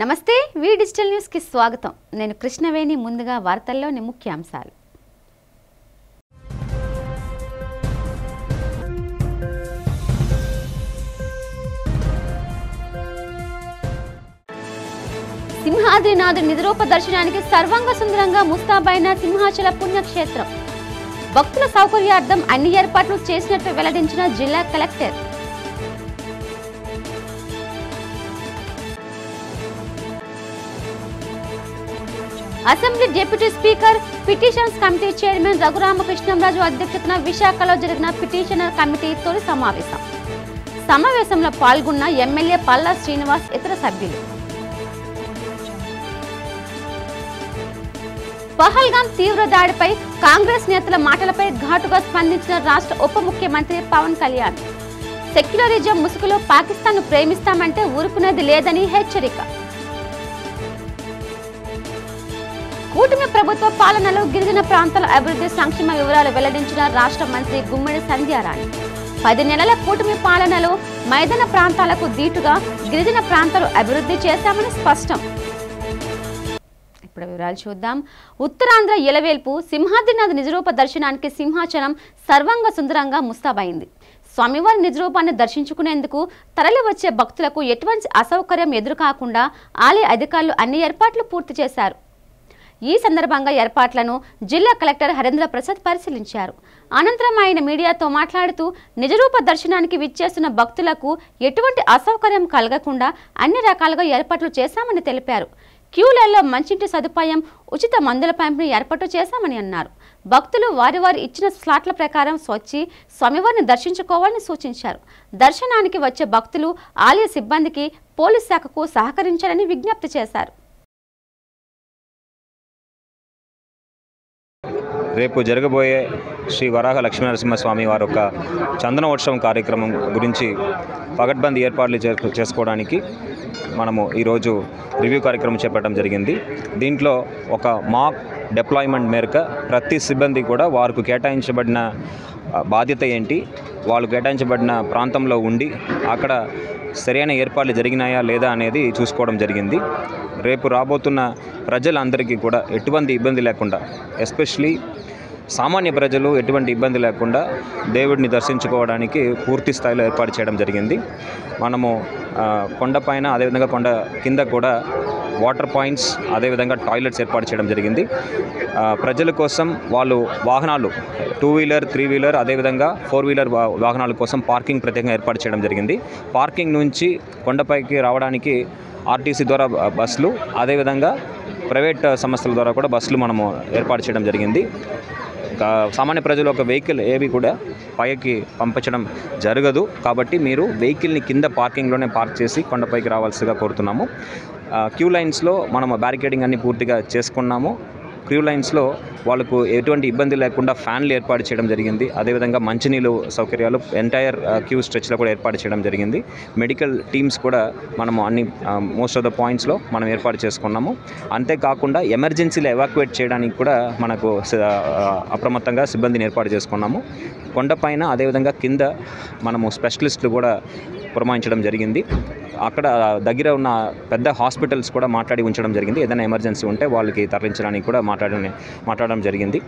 నమస్తే వి digital news కి స్వాగతం నేను కృష్ణవేణి ముందుగా వార్తల్లోని ముఖ్యాంశాలు సింహాద్రినాథుడి నిజరూప దర్శనానికి సర్వాంగ సుందరంగా ముస్తాబైన సింహాచల పుణ్యక్షేత్రం భక్తుల సౌకర్యార్థం అన్ని ఏర్పాట్లు చేసినట్టు వెల్లడించిన జిల్లా collector assembly deputy speaker petitions committee chairman Raghurama Krishnam Raju అధ్యక్షతన విశాఖలో జరిగిన పిటిషనర్ కమిటీ తొలి సమావేశంలో పాల్గొన్న ఎమ్మెల్యే పల్లా శ్రీనివాస్ ఇతర సభ్యులు. పహల్గాం తీవ్ర దాడిపై కాంగ్రెస్ నేతల మాటలపై ఘాటుగా స్పందించిన రాష్ట్ర ఉప ముఖ్యమంత్రి పవన్ కళ్యాణ్ సెక్యులరిజం ముసుగులో పాకిస్తాన్ ను ప్రేమిస్తామంటే ఊరుకునేది లేదని హెచ్చరిక. కూటమి ప్రభుత్వ పాలనలో గిరిజన ప్రాంతాల అభివృద్ధి సంక్షేమ వివరాలు వెల్లడించిన రాష్ట్ర మంత్రి గుమ్మడి సంధ్యారాణి 10 నెలల కూటమి పాలనలో మైదాన ప్రాంతాలకు దీటుగా గిరిజన ప్రాంతాలు అభివృద్ధి చేశామని స్పష్టం. ఇప్పుడు వివరాలు చూద్దాం. ఉత్తరాంధ్ర ఇలవేల్పు సింహాద్రినాథ్ నిజరూప దర్శనానికి సింహాచలం సర్వాంగ సుందరంగా ముస్తాబైంది. స్వామివారి నిజరూపాన్ని దర్శించుకునేందుకు తరలి వచ్చే భక్తులకు ఎటువంటి అసౌకర్యం ఎదురుకాకుండా ఆలయ అధికారులు అన్ని ఏర్పాట్లు పూర్తి చేశారు. ఈ సందర్భంగా ఏర్పాట్లను జిల్లా కలెక్టర్ హరేంద్ర ప్రసాద్ పరిశీలించారు. అనంతరం ఆయన మీడియాతో మాట్లాడుతూ నిజరూప దర్శనానికి విచ్చేస్తున్న భక్తులకు ఎటువంటి అసౌకర్యం కలగకుండా అన్ని రకాలుగా ఏర్పాట్లు చేశామని తెలిపారు. క్యూలలో మంచింటి సదుపాయం, ఉచిత మందుల పంపిణీ ఏర్పాటు చేశామని అన్నారు. భక్తులు వారి ఇచ్చిన స్లాట్ల ప్రకారం వచ్చి స్వామివారిని దర్శించుకోవాలని సూచించారు. దర్శనానికి వచ్చే భక్తులు ఆలయ సిబ్బందికి పోలీస్ శాఖకు సహకరించాలని విజ్ఞప్తి చేశారు. రేపు జరగబోయే శ్రీ వరాహ లక్ష్మీనరసింహస్వామి వారి యొక్క చందనోత్సవం కార్యక్రమం గురించి పగడ్బందీ ఏర్పాట్లు చేసుకోవడానికి మనము ఈరోజు రివ్యూ కార్యక్రమం చేపట్టడం జరిగింది. దీంట్లో ఒక మాక్ డిప్లాయ్మెంట్ మేరకు ప్రతి సిబ్బంది కూడా వారికి కేటాయించబడిన బాధ్యత ఏంటి, వాళ్ళు కేటాయించబడిన ప్రాంతంలో ఉండి అక్కడ సరైన ఏర్పాట్లు జరిగినాయా లేదా అనేది చూసుకోవడం జరిగింది. రేపు రాబోతున్న ప్రజలందరికీ కూడా ఎటువంటి ఇబ్బంది లేకుండా, ఎస్పెషలీ సామాన్య ప్రజలు ఎటువంటి ఇబ్బంది లేకుండా దేవుడిని దర్శించుకోవడానికి పూర్తి స్థాయిలో ఏర్పాటు చేయడం జరిగింది. మనము కొండపైన అదేవిధంగా కొండ కింద కూడా వాటర్ పాయింట్స్, అదేవిధంగా టాయిలెట్స్ ఏర్పాటు చేయడం జరిగింది. ప్రజల కోసం వాళ్ళు వాహనాలు 2 వీలర్ 3 వీలర్ అదేవిధంగా 4 వీలర్ వాహనాల కోసం పార్కింగ్ ప్రత్యేకంగా ఏర్పాటు చేయడం జరిగింది. పార్కింగ్ నుంచి కొండపైకి రావడానికి ఆర్టీసీ ద్వారా బస్సులు, అదేవిధంగా ప్రైవేట్ సంస్థల ద్వారా కూడా బస్సులు మనము ఏర్పాటు చేయడం జరిగింది. సామాన్య ప్రజలు ఒక వెహికల్ ఏవి కూడా పైకి పంపించడం జరగదు. కాబట్టి మీరు వెహికల్ని కింద పార్కింగ్లోనే పార్క్ చేసి కొండపైకి రావాల్సిగా కోరుతున్నాము. క్యూ లైన్స్లో మనము బ్యారికేడింగ్ అన్ని పూర్తిగా చేసుకున్నాము. క్యూ లైన్స్లో వాళ్ళకు ఎటువంటి ఇబ్బంది లేకుండా ఫ్యాన్లు ఏర్పాటు చేయడం జరిగింది. అదేవిధంగా మంచినీళ్ళు సౌకర్యాలు ఎంటైర్ క్యూ స్ట్రెచ్లో కూడా ఏర్పాటు చేయడం జరిగింది. మెడికల్ టీమ్స్ కూడా మనము అన్ని మోస్ట్ ఆఫ్ ద పాయింట్స్లో మనం ఏర్పాటు చేసుకున్నాము. అంతేకాకుండా ఎమర్జెన్సీలో ఎవాక్యుయేట్ చేయడానికి కూడా మనకు అప్రమత్తంగా సిబ్బందిని ఏర్పాటు చేసుకున్నాము. కొండపైన అదేవిధంగా కింద మనము స్పెషలిస్టులు కూడా పురమాయించడం జరిగింది. అక్కడ దగ్గర ఉన్న పెద్ద హాస్పిటల్స్ కూడా మాట్లాడి ఉంచడం జరిగింది. ఏదైనా ఎమర్జెన్సీ ఉంటే వాళ్ళకి తరలించడానికి కూడా మాట్లాడడం జరిగింది.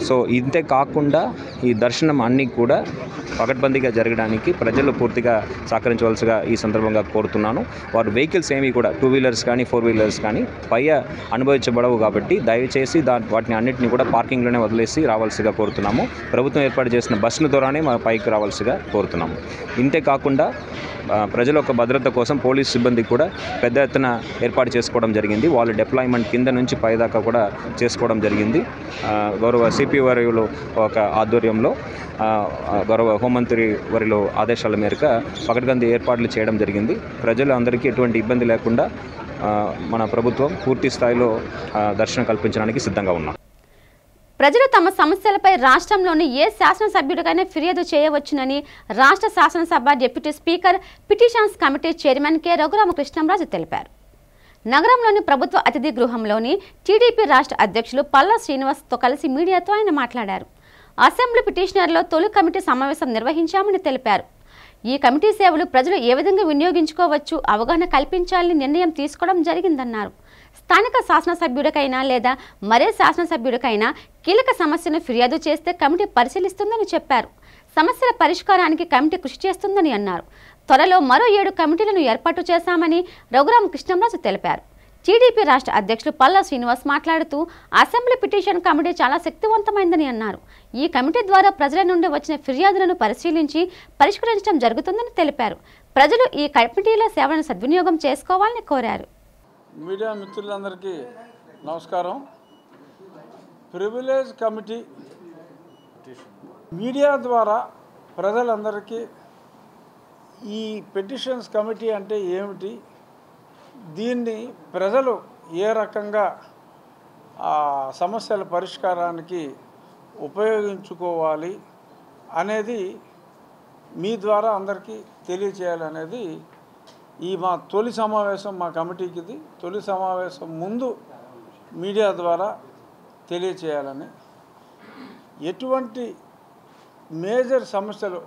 సో ఇంతే కాకుండా ఈ దర్శనం అన్నీ కూడా పకడ్బందీగా జరగడానికి ప్రజలు పూర్తిగా సహకరించవలసిగా ఈ సందర్భంగా కోరుతున్నాను. వారు వెహికల్స్ ఏమి కూడా 2 వీలర్స్ కానీ 4 వీలర్స్ కానీ అనుభవించబడవు కాబట్టి దయచేసి వాటిని అన్నింటినీ కూడా పార్కింగ్లోనే వదిలేసి రావాల్సిగా కోరుతున్నాము. ప్రభుత్వం ఏర్పాటు చేసిన బస్సుల ద్వారానే మా పైకి రావాల్సిగా కోరుతున్నాము. ఇంతే కాకుండా ప్రజల యొక్క భద్రత కోసం పోలీస్ సిబ్బంది కూడా పెద్ద ఎత్తున ఏర్పాటు చేసుకోవడం జరిగింది. వాళ్ళు డిప్లాయ్మెంట్ కింద నుంచి పైదాకా కూడా చేసుకోవడం జరిగింది. గౌరవ సిపి వర్యులు ఒక ఆధ్వర్యంలో గౌరవ హోంమంత్రి వారిలో ఆదేశాల మేరకు పకడ్బందీ ఏర్పాట్లు చేయడం జరిగింది. ప్రజలు అందరికీ ఎటువంటి ఇబ్బంది లేకుండా మన ప్రభుత్వం పూర్తి స్థాయిలో దర్శనం కల్పించడానికి సిద్ధంగా ఉన్నాం. ప్రజలు తమ సమస్యలపై రాష్ట్రంలోని ఏ శాసనసభ్యుడికైనా ఫిర్యాదు చేయవచ్చునని రాష్ట్ర శాసనసభ deputy speaker petitions committee chairman K Raghurama Krishnam Raju తెలిపారు. నగరంలోని ప్రభుత్వ అతిథి గృహంలోని టీడీపీ రాష్ట్ర అధ్యక్షులు పల్లా శ్రీనివాస్తో కలిసి మీడియాతో ఆయన మాట్లాడారు. అసెంబ్లీ పిటిషనర్లో తొలి కమిటీ సమావేశం నిర్వహించామని తెలిపారు. ఈ కమిటీ సేవలు ప్రజలు ఏ విధంగా వినియోగించుకోవచ్చు అవగాహన కల్పించాలని నిర్ణయం తీసుకోవడం జరిగిందన్నారు. స్థానిక శాసనసభ్యుడికైనా లేదా మరే శాసనసభ్యుడికైనా కీలక సమస్యను ఫిర్యాదు చేస్తే కమిటీ పరిశీలిస్తుందని చెప్పారు. సమస్యల పరిష్కారానికి కమిటీ కృషి చేస్తుందని అన్నారు. త్వరలో మరో 7 కమిటీలను ఏర్పాటు చేశామని రఘురామ కృష్ణంరాజు తెలిపారు. టీడీపీ రాష్ట్ర అధ్యక్షులు పల్లా శ్రీనివాస్ మాట్లాడుతూ అసెంబ్లీ పిటిషన్ కమిటీ చాలా శక్తివంతమైందని అన్నారు. ఈ కమిటీ ద్వారా ప్రజల నుండి వచ్చిన ఫిర్యాదులను పరిశీలించి పరిష్కరించడం జరుగుతుందని తెలిపారు. ప్రజలు ఈ కమిటీల సేవలను సద్వినియోగం చేసుకోవాలని కోరారు. మీడియా మిత్రులందరికీ నమస్కారం. ప్రివిలేజ్ కమిటీ మీడియా ద్వారా ప్రజలందరికీ ఈ పిటిషన్స్ కమిటీ అంటే ఏమిటి, దీన్ని ప్రజలు ఏ రకంగా సమస్యల పరిష్కారానికి ఉపయోగించుకోవాలి అనేది మీ ద్వారా అందరికీ తెలియచేయాలనేది ఈ మా తొలి సమావేశం. మా కమిటీకి ఇది తొలి సమావేశం ముందు మీడియా ద్వారా తెలియచేయాలని, ఎటువంటి మేజర్ సమస్యలు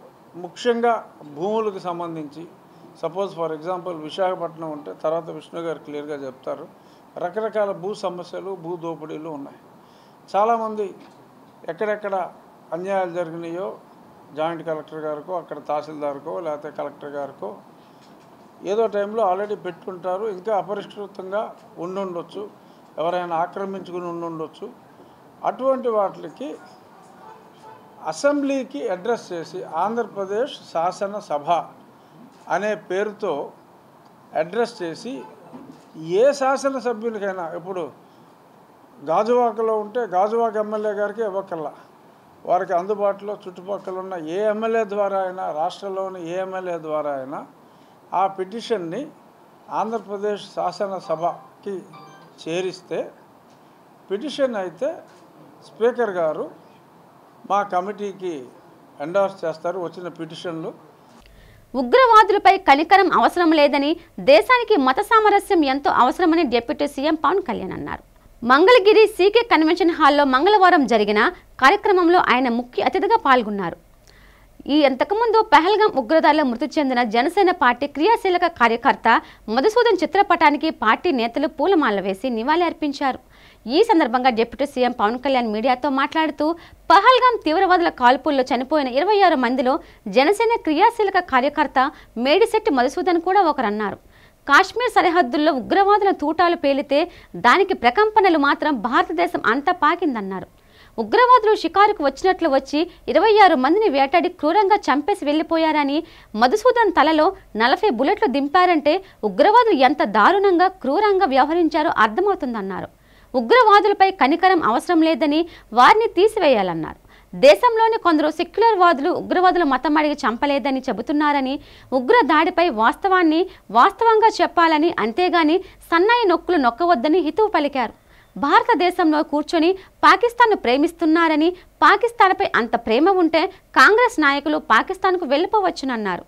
ముఖ్యంగా భూములకు సంబంధించి, సపోజ్ ఫర్ ఎగ్జాంపుల్ విశాఖపట్నం ఉంటే తర్వాత విష్ణు గారు క్లియర్గా చెప్తారు, రకరకాల భూ సమస్యలు భూ దోపిడీలు ఉన్నాయి. చాలామంది ఎక్కడెక్కడ అన్యాయాలు జరిగినాయో జాయింట్ కలెక్టర్ గారికో అక్కడ తహసీల్దార్కో లేకపోతే కలెక్టర్ గారికో ఏదో టైంలో ఆల్రెడీ పెట్టుకుంటారు, ఇంకా అపరిష్కృతంగా ఉండుండొచ్చు, ఎవరైనా ఆక్రమించుకుని ఉండుండొచ్చు. అటువంటి వాటికి అసెంబ్లీకి అడ్రస్ చేసి ఆంధ్రప్రదేశ్ శాసనసభ అనే పేరుతో అడ్రస్ చేసి ఏ శాసనసభ్యునికైనా, ఇప్పుడు గాజువాకలో ఉంటే గాజువాక ఎమ్మెల్యే గారికి ఇవ్వకల్లా, వారికి అందుబాటులో చుట్టుపక్కల ఉన్న ఏ ఎమ్మెల్యే ద్వారా అయినా, రాష్ట్రంలోని ఏ ఎమ్మెల్యే ద్వారా అయినా ఆ పిటిషన్ని ఆంధ్రప్రదేశ్ శాసనసభకి చేరిస్తే పిటిషన్ అయితే స్పీకర్ గారు మా కమిటీకి ఎండార్స్ చేస్తారు వచ్చిన పిటిషన్లు. ఉగ్రవాదులపై కనికరం అవసరం లేదని, దేశానికి మత సామరస్యం ఎంతో అవసరమని డిప్యూటీ సీఎం పవన్ కళ్యాణ్ అన్నారు. మంగళగిరి సీకే కన్వెన్షన్ హాల్లో మంగళవారం జరిగిన కార్యక్రమంలో ఆయన ముఖ్య అతిథిగా పాల్గొన్నారు. అంతకుముందు పహల్గాం ఉగ్రదాడిలో మృతి చెందిన జనసేన పార్టీ క్రియాశీలక కార్యకర్త మధుసూదన్ చిత్రపటానికి పార్టీ నేతలు పూలమాల వేసి నివాళి అర్పించారు. ఈ సందర్భంగా డిప్యూటీ సీఎం పవన్ కళ్యాణ్ మీడియాతో మాట్లాడుతూ పహల్గాం తీవ్రవాదుల కాల్పుల్లో చనిపోయిన 26 మందిలో జనసేన క్రియాశీలక కార్యకర్త మేడిశెట్టి మధుసూదన్ కూడా ఒకరన్నారు. కాశ్మీర్ సరిహద్దుల్లో ఉగ్రవాదుల తూటాలు పేలితే దానికి ప్రకంపనలు మాత్రం భారతదేశం అంతా పాకిందన్నారు. ఉగ్రవాదులు షికారుకు వచ్చినట్లు వచ్చి 26 మందిని వేటాడి క్రూరంగా చంపేసి వెళ్లిపోయారని, మధుసూదన్ తలలో 40 బుల్లెట్లు దింపారంటే ఉగ్రవాదులు ఎంత దారుణంగా క్రూరంగా వ్యవహరించారో అర్థమవుతుందన్నారు. ఉగ్రవాదులపై కనికరం అవసరం లేదని, వారిని తీసివేయాలన్నారు. దేశంలోని కొందరు సెక్యులర్ వాదులు ఉగ్రవాదుల మతం అడిగి చంపలేదని చెబుతున్నారని, ఉగ్ర దాడిపై వాస్తవంగా చెప్పాలని, అంతేగాని సన్నాయి నొక్కులు నొక్కవద్దని హితవు పలికారు. భారతదేశంలో కూర్చొని పాకిస్తాన్ను ప్రేమిస్తున్నారని, పాకిస్తాన్పై అంత ప్రేమ ఉంటే కాంగ్రెస్ నాయకులు పాకిస్తాన్కు వెళ్ళిపోవచ్చునన్నారు.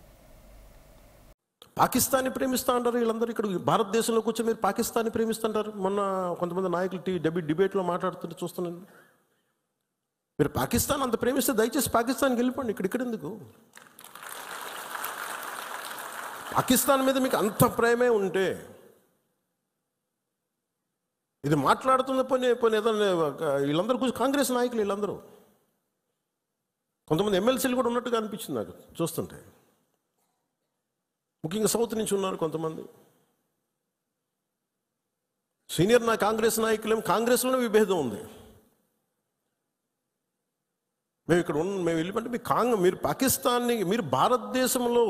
పాకిస్తాన్ని ప్రేమిస్తూ ఉంటారు వీళ్ళందరూ. ఇక్కడ భారతదేశంలో కూర్చొని మీరు పాకిస్తాన్ని ప్రేమిస్తుంటారు. మొన్న కొంతమంది నాయకులు డిబేట్లో మాట్లాడుతుంటే చూస్తున్నాను. మీరు పాకిస్తాన్ అంత ప్రేమిస్తే దయచేసి పాకిస్తాన్కి వెళ్ళిపోండి, ఇక్కడ ఎందుకు? పాకిస్తాన్ మీద మీకు అంత ప్రేమే ఉంటే ఇది మాట్లాడుతున్న పోనీ ఏదైనా వీళ్ళందరూ కూర్చొని కాంగ్రెస్ నాయకులు వీళ్ళందరూ, కొంతమంది ఎమ్మెల్సీలు కూడా ఉన్నట్టుగా అనిపించింది నాకు చూస్తుంటే. ముఖ్యంగా సౌత్ నుంచి ఉన్నారు కొంతమంది సీనియర్ కాంగ్రెస్ నాయకులేం. కాంగ్రెస్లోనే విభేదం ఉంది. మేము వెళ్ళిపోతే మీరు పాకిస్తాన్ని, మీరు భారతదేశంలో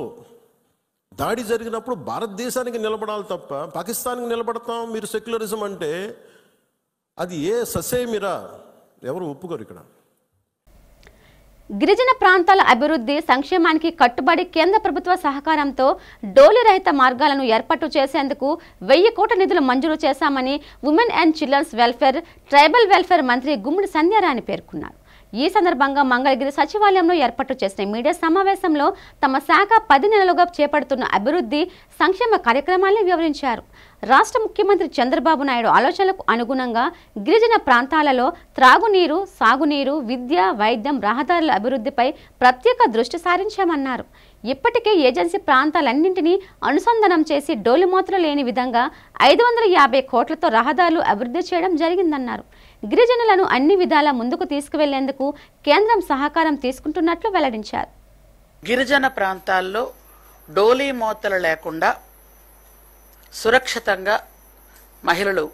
దాడి జరిగినప్పుడు భారతదేశానికి నిలబడాలి తప్ప పాకిస్తాన్కి నిలబడతాం మీరు సెక్యులరిజం అంటే అది ఏ ససేమిరా ఎవరు ఒప్పుకోరు. ఇక్కడ గిరిజన ప్రాంతాల అభివృద్ధి సంక్షేమానికి కట్టుబడి కేంద్ర ప్రభుత్వ సహకారంతో డోలి రహిత మార్గాలను ఏర్పాటు చేసేందుకు 1000 కోట్ల నిధులు మంజూరు చేశామని women and children's welfare, tribal welfare మంత్రి గుమ్మడి సంధ్యారాణి పేర్కొన్నారు. ఈ సందర్భంగా మంగళగిరి సచివాలయంలో ఏర్పాటు చేసిన మీడియా సమావేశంలో తమ శాఖ 10 నెలలుగా చేపడుతున్న అభివృద్ధి సంక్షేమ కార్యక్రమాలను వివరించారు. రాష్ట్ర ముఖ్యమంత్రి చంద్రబాబు నాయుడు ఆలోచనలకు అనుగుణంగా గిరిజన ప్రాంతాలలో త్రాగునీరు, సాగునీరు, విద్య, వైద్యం, రహదారుల అభివృద్ధిపై ప్రత్యేక దృష్టి సారించామన్నారు. ఇప్పటికే ఏజెన్సీ ప్రాంతాలన్నింటినీ అనుసంధానం చేసి డోలుమూతలు లేని విధంగా 550 కోట్లతో రహదారులు అభివృద్ధి చేయడం జరిగిందన్నారు. గిరిజనులను అన్ని విధాలా ముందుకు తీసుకువెళ్లేందుకు కేంద్రం సహకారం తీసుకుంటున్నట్లు వెల్లడించారు. గిరిజన ప్రాంతాల్లో డోలీ మోతలు లేకుండా సురక్షితంగా మహిళలు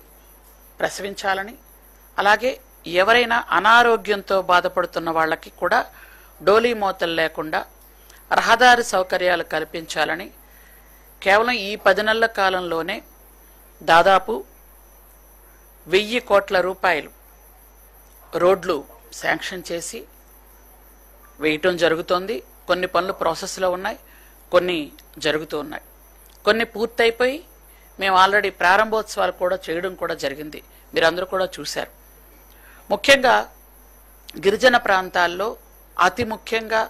ప్రసవించాలని, అలాగే ఎవరైనా అనారోగ్యంతో బాధపడుతున్న వాళ్ళకి కూడా డోలీ మోతలు లేకుండా రహదారి సౌకర్యాలు కల్పించాలని కేవలం ఈ 10 నెలల కాలంలోనే దాదాపు 1000 కోట్ల రూపాయలు రోడ్లు శాంక్షన్ చేసి వేయటం జరుగుతోంది. కొన్ని పనులు ప్రాసెస్లో ఉన్నాయి, కొన్ని జరుగుతూ ఉన్నాయి, కొన్ని పూర్తయిపోయి మేము ఆల్రెడీ ప్రారంభోత్సవాలు కూడా చేయడం కూడా జరిగింది. మీరందరూ కూడా చూశారు. ముఖ్యంగా గిరిజన ప్రాంతాల్లో అతి ముఖ్యంగా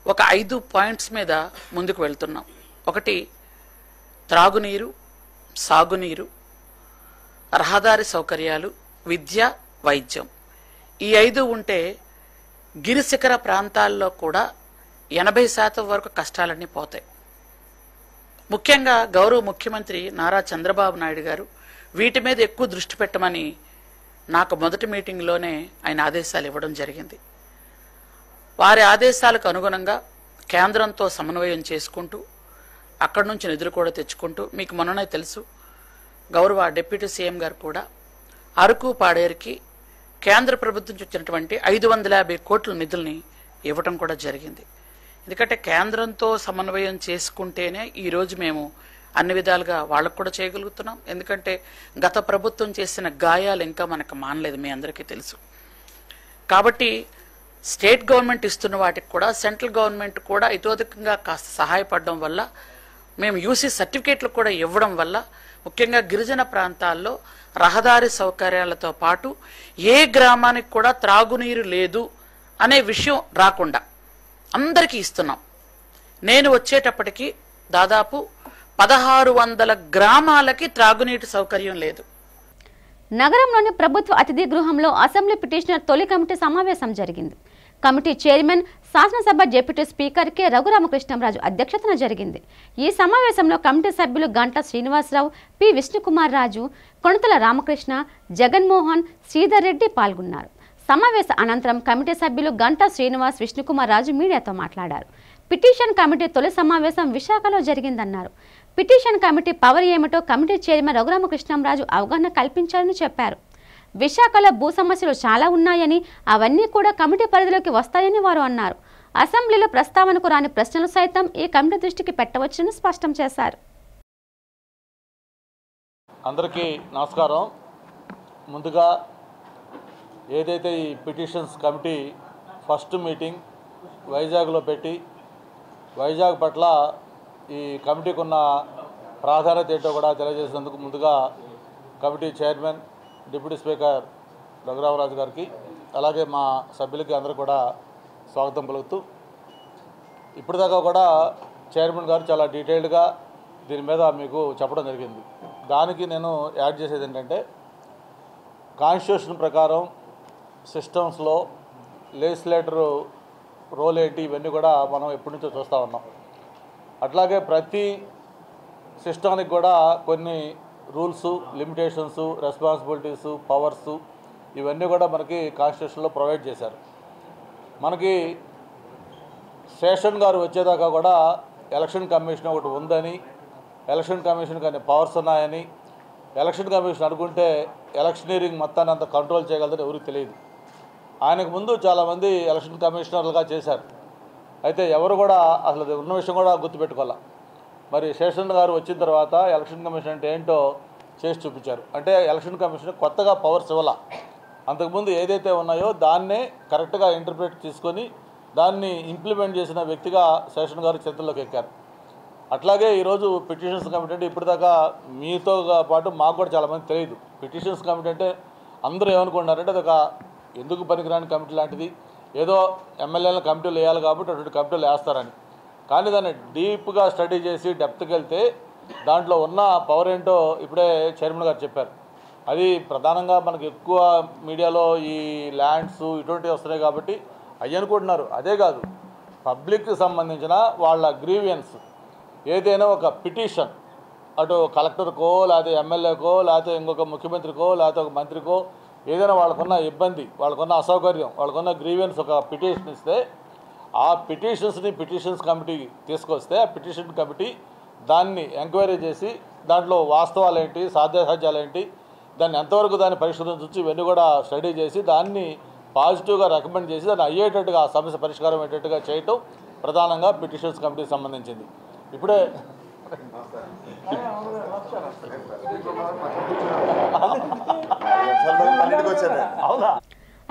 ఒక 5 పాయింట్స్ మీద ముందుకు వెళ్తున్నాం. ఒకటి త్రాగునీరు, సాగునీరు, రహదారి సౌకర్యాలు, విద్య, వైద్యం. ఈ 5 ఉంటే గిరిశిఖర ప్రాంతాల్లో కూడా 80% వరకు కష్టాలన్నీ పోతాయి. ముఖ్యంగా గౌరవ ముఖ్యమంత్రి నారా చంద్రబాబు నాయుడు గారు వీటి మీద ఎక్కువ దృష్టి పెట్టమని నాకు మొదటి మీటింగ్లోనే ఆయన ఆదేశాలు ఇవ్వడం జరిగింది. వారి ఆదేశాలకు అనుగుణంగా కేంద్రంతో సమన్వయం చేసుకుంటూ అక్కడి నుంచి నిధులు కూడా తెచ్చుకుంటూ, మీకు మొన్ననే తెలుసు గౌరవ డిప్యూటీ సీఎం గారు కూడా అరకు పాడేరుకి కేంద్ర ప్రభుత్వం ఇచ్చినటువంటి 550 కోట్ల నిధుల్ని ఇవ్వటం కూడా జరిగింది. ఎందుకంటే కేంద్రంతో సమన్వయం చేసుకుంటేనే ఈరోజు మేము అన్ని విధాలుగా వాళ్ళకు కూడా చేయగలుగుతున్నాం. ఎందుకంటే గత ప్రభుత్వం చేసిన గాయాలు ఇంకా మనకు మానలేదు, మీ అందరికీ తెలుసు. కాబట్టి స్టేట్ గవర్నమెంట్ ఇస్తున్న వాటికి కూడా సెంట్రల్ గవర్నమెంట్ కూడా ఇతోధికంగా కాస్త సహాయపడడం వల్ల, మేము యూసీ సర్టిఫికేట్లు కూడా ఇవ్వడం వల్ల ముఖ్యంగా గిరిజన ప్రాంతాల్లో రహదారి సౌకర్యాలతో పాటు ఏ గ్రామానికి కూడా త్రాగునీరు లేదు అనే విషయం రాకుండా అందరికీ ఇస్తున్నాం. నేను వచ్చేటప్పటికి దాదాపు 1600 గ్రామాలకి త్రాగునీటి సౌకర్యం లేదు. నగరంలోని ప్రభుత్వ అతిథి గృహంలో అసెంబ్లీ పిటిషనర్ తొలి కమిటీ సమావేశం జరిగింది. కమిటీ చైర్మన్ శాసనసభ డిప్యూటీ స్పీకర్ కె రఘురామకృష్ణంరాజు అధ్యక్షతన జరిగింది. ఈ సమావేశంలో కమిటీ సభ్యులు గంటా శ్రీనివాసరావు, పి విష్ణుకుమార్ రాజు, కొణతల రామకృష్ణ, జగన్మోహన్, శ్రీధర్ రెడ్డి పాల్గొన్నారు. సమావేశ అనంతరం కమిటీ సభ్యులు గంటా శ్రీనివాస్, విష్ణుకుమార్ రాజు మీడియాతో మాట్లాడారు. పిటిషన్ కమిటీ తొలి సమావేశం విశాఖలో జరిగిందన్నారు. పిటిషన్ కమిటీ పవర్ ఏమిటో కమిటీ చైర్మన్ రఘురామకృష్ణంరాజు అవగాహన కల్పించారని చెప్పారు. విశాఖలో భూ సమస్యలు చాలా ఉన్నాయని, అవన్నీ కూడా కమిటీ పరిధిలోకి వస్తాయని వారు అన్నారు. అసెంబ్లీలో ప్రస్తావనకు రాని ప్రశ్నలు సైతం ఈ కమిటీ దృష్టికి పెట్టవచ్చని స్పష్టం చేశారు. అందరికీ నమస్కారం. ముందుగా ఏదైతే ఈ పిటిషన్స్ కమిటీ ఫస్ట్ మీటింగ్ వైజాగ్లో పెట్టి వైజాగ్ పట్ల ఈ కమిటీకి ఉన్న ప్రాధాన్యత ఏంటో కూడా తెలియజేసినందుకు ముందుగా committee chairman deputy speaker Raghuramaraju గారికి, అలాగే మా సభ్యులకి అందరూ కూడా స్వాగతం పలుకుతూ, ఇప్పటిదాకా కూడా చైర్మన్ గారు చాలా డీటెయిల్డ్గా దీని మీద మీకు చెప్పడం జరిగింది. దానికి నేను యాడ్ చేసేది ఏంటంటే, కాన్స్టిట్యూషన్ ప్రకారం సిస్టమ్స్లో లెజిస్లేటరు రోల్ ఏంటి, ఇవన్నీ కూడా మనం ఎప్పటి నుంచో చూస్తూ ఉన్నాం. అట్లాగే ప్రతి సిస్టానికి కూడా కొన్ని రూల్స్, లిమిటేషన్స్, రెస్పాన్సిబిలిటీసు, పవర్సు ఇవన్నీ కూడా మనకి కాన్స్టిట్యూషన్లో ప్రొవైడ్ చేశారు. మనకి శేషన్ గారు వచ్చేదాకా కూడా ఎలక్షన్ కమిషన్ ఒకటి ఉందని, ఎలక్షన్ కమిషన్కి అన్ని పవర్స్ ఉన్నాయని, ఎలక్షన్ కమిషన్ అనుకుంటే ఎలక్షనీరింగ్ మొత్తాన్ని అంత కంట్రోల్ చేయగలదని ఎవరికి తెలియదు. ఆయనకు ముందు చాలామంది ఎలక్షన్ కమిషనర్లుగా చేశారు. అయితే ఎవరు కూడా అసలు ఉన్న విషయం కూడా గుర్తుపెట్టుకోవాలి. మరి శేషన్ గారు వచ్చిన తర్వాత ఎలక్షన్ కమిషన్ అంటే ఏంటో చేసి చూపించారు. అంటే ఎలక్షన్ కమిషన్ కొత్తగా పవర్స్ ఇవ్వాల, అంతకుముందు ఏదైతే ఉన్నాయో దాన్నే కరెక్ట్గా ఇంటర్ప్రిట్ తీసుకొని దాన్ని ఇంప్లిమెంట్ చేసిన వ్యక్తిగా శేషన్ గారు చేతుల్లోకి ఎక్కారు. అట్లాగే ఈరోజు పిటిషన్స్ కమిటీ అంటే ఇప్పటిదాకా మీతో పాటు మాకు కూడా చాలామంది తెలియదు. పిటిషన్స్ కమిటీ అంటే అందరూ ఏమనుకుంటున్నారంటే అదొక ఎందుకు పనికిరాని కమిటీ లాంటిది, ఏదో ఎమ్మెల్యేల కమిటీలు వేయాలి కాబట్టి అటువంటి కమిటీలు వేస్తారని. కానీ దాన్ని డీప్గా స్టడీ చేసి డెప్త్కి వెళ్తే దాంట్లో ఉన్న పవర్ ఏంటో ఇప్పుడే చైర్మన్ గారు చెప్పారు. అది ప్రధానంగా మనకు ఎక్కువ మీడియాలో ఈ ల్యాండ్స్ ఇటువంటివి వస్తున్నాయి కాబట్టి అవి అనుకుంటున్నారు. అదే కాదు, పబ్లిక్కి సంబంధించిన వాళ్ళ గ్రీవియన్స్ ఏదైనా ఒక పిటిషన్ అటు కలెక్టర్కో లేకపోతే ఎమ్మెల్యేకో లేకపోతే ఇంకొక ముఖ్యమంత్రికో లేకపోతే ఒక మంత్రికో ఏదైనా వాళ్ళకున్న ఇబ్బంది, వాళ్ళకున్న అసౌకర్యం, వాళ్ళకున్న గ్రీవియన్స్ ఒక పిటిషన్ ఇస్తే ఆ పిటిషన్స్ని పిటిషన్స్ కమిటీకి తీసుకొస్తే ఆ పిటిషన్ కమిటీ దాన్ని ఎంక్వైరీ చేసి దాంట్లో వాస్తవాలు ఏంటి, సాధ్యాసాధ్యాలు ఏంటి, దాన్ని ఎంతవరకు దాన్ని పరిశోధించి ఇవన్నీ కూడా స్టడీ చేసి దాన్ని పాజిటివ్గా రికమెండ్ చేసి దాన్ని అయ్యేటట్టుగా ఆ సమస్య పరిష్కారం అయ్యేటట్టుగా చేయటం ప్రధానంగా పిటిషన్స్ కమిటీకి సంబంధించింది. ఇప్పుడే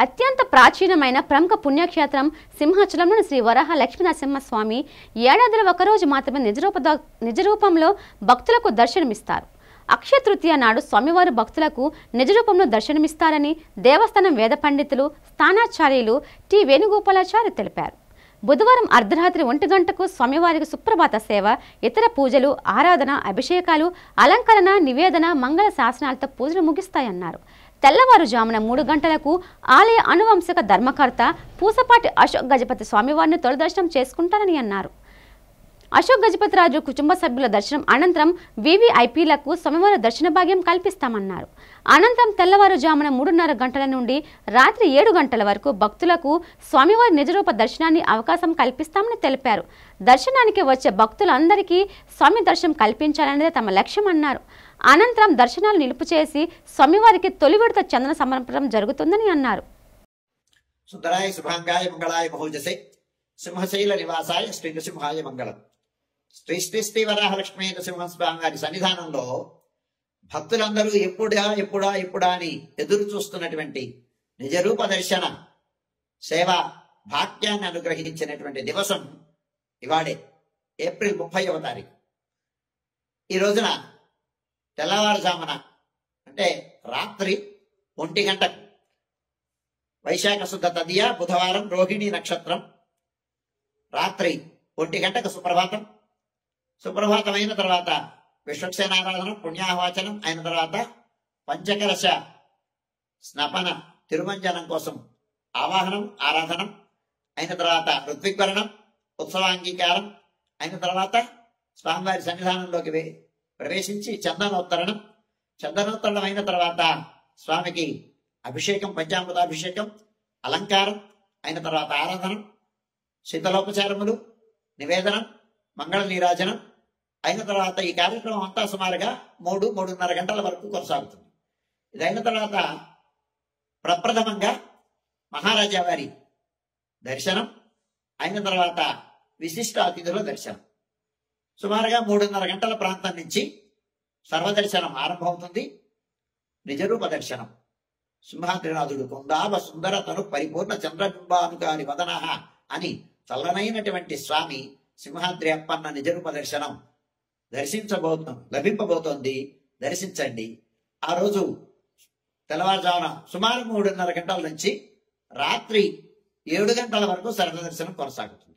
అత్యంత ప్రాచీనమైన ప్రముఖ పుణ్యక్షేత్రం సింహాచలంలోని శ్రీ వరాహ లక్ష్మీనరసింహస్వామి ఏడాదిలో ఒకరోజు మాత్రమే నిజరూపంలో భక్తులకు దర్శనమిస్తారు. అక్షయ తృతీయ నాడు స్వామివారు భక్తులకు నిజరూపంలో దర్శనమిస్తారని దేవస్థానం వేద పండితులు స్థానాచార్యులు టి వేణుగోపాలాచారి తెలిపారు. బుధవారం అర్ధరాత్రి 1 గంటకు స్వామివారికి సుప్రభాత సేవ, ఇతర పూజలు, ఆరాధన, అభిషేకాలు, అలంకరణ, నివేదన, మంగళ శాసనాలతో పూజలు ముగిస్తాయన్నారు. తెల్లవారుజామున 3 గంటలకు ఆలయ అనువంశిక ధర్మకర్త పూసపాటి అశోక్ గజపతి స్వామివారిని తొలి దర్శనం చేసుకుంటారని అన్నారు. అశోక్ గజపతిరాజు కుటుంబ సభ్యుల దర్శనం అనంతరం వీవీఐపీలకు స్వామివారి దర్శన భాగ్యం కల్పిస్తామన్నారు. అనంతరం తెల్లవారుజామున 3:30 గంటల నుండి రాత్రి 7 గంటల వరకు భక్తులకు స్వామివారి నిజరూప దర్శనాన్ని అవకాశం కల్పిస్తామని తెలిపారు. దర్శనానికి వచ్చే భక్తులందరికీ స్వామి దర్శనం కల్పించాలనేదే తమ లక్ష్యం అన్నారు. అనంతరం దర్శనాలు నిలుపు చేసి స్వామివారికి తొలి విడత చందన సమర్పణం జరుగుతుందని అన్నారు. సుందరాయ శుభాంగాయ మంగళాయ మహోజసే సింహశైల నివాసాయ శ్రీ నృసింహాయ మంగళం. శ్రీ శ్రీ శ్రీ వరాహ లక్ష్మీ నరసింహస్వామి గారి సన్నిధానంలో భక్తులందరూ ఎప్పుడా అని ఎదురు చూస్తున్నటువంటి నిజరూప దర్శన సేవ భాగ్యాన్ని అనుగ్రహించినటువంటి దివసం ఇవాడే ఏప్రిల్ 30వ తారీఖు. ఈ రోజున తెల్లవారుజామున అంటే రాత్రి 1 గంటకు వైశాఖ శుద్ధ తదియ బుధవారం రోహిణి నక్షత్రం రాత్రి 1 గంటకు సుప్రభాతం అయిన తర్వాత విశ్వక్సేనారాధనం పుణ్యాహవాచనం అయిన తర్వాత పంచకలశ స్నపన తిరుమంజనం కోసం ఆవాహనం ఆరాధనం అయిన తర్వాత ఋత్విగ్వరణం ఉత్సవాంగీకారం అయిన తర్వాత స్వామివారి సన్నిధానంలోకి ప్రవేశించి చందనోత్తరణం అయిన తర్వాత స్వామికి అభిషేకం పంచామృతాభిషేకం అలంకారం అయిన తర్వాత ఆరాధనం శీతలోపచారములు నివేదనం మంగళ నీరాజనం అయిన తర్వాత ఈ కార్యక్రమం అంతా సుమారుగా 3-3:30 గంటల వరకు కొనసాగుతుంది. ఇదైన తర్వాత ప్రప్రథమంగా మహారాజా వారి దర్శనం అయిన తర్వాత విశిష్ట అతిథుల దర్శనం సుమారుగా 3:30 గంటల ప్రాంతం నుంచి సర్వదర్శనం ఆరంభమవుతుంది. నిజరూప దర్శనం సింహాద్రినాథుడు కుందాభ సుందర తను పరిపూర్ణ చంద్రబింబానుకారి వదన అని చల్లనైనటువంటి స్వామి సింహాద్రి అప్పన్న నిజరూప దర్శనం లభింపబోతోంది. దర్శించండి. ఆ రోజు తెల్లవారుజామున సుమారు 3:30 గంటల నుంచి రాత్రి 7 గంటల వరకు సర్వదర్శనం కొనసాగుతుంది.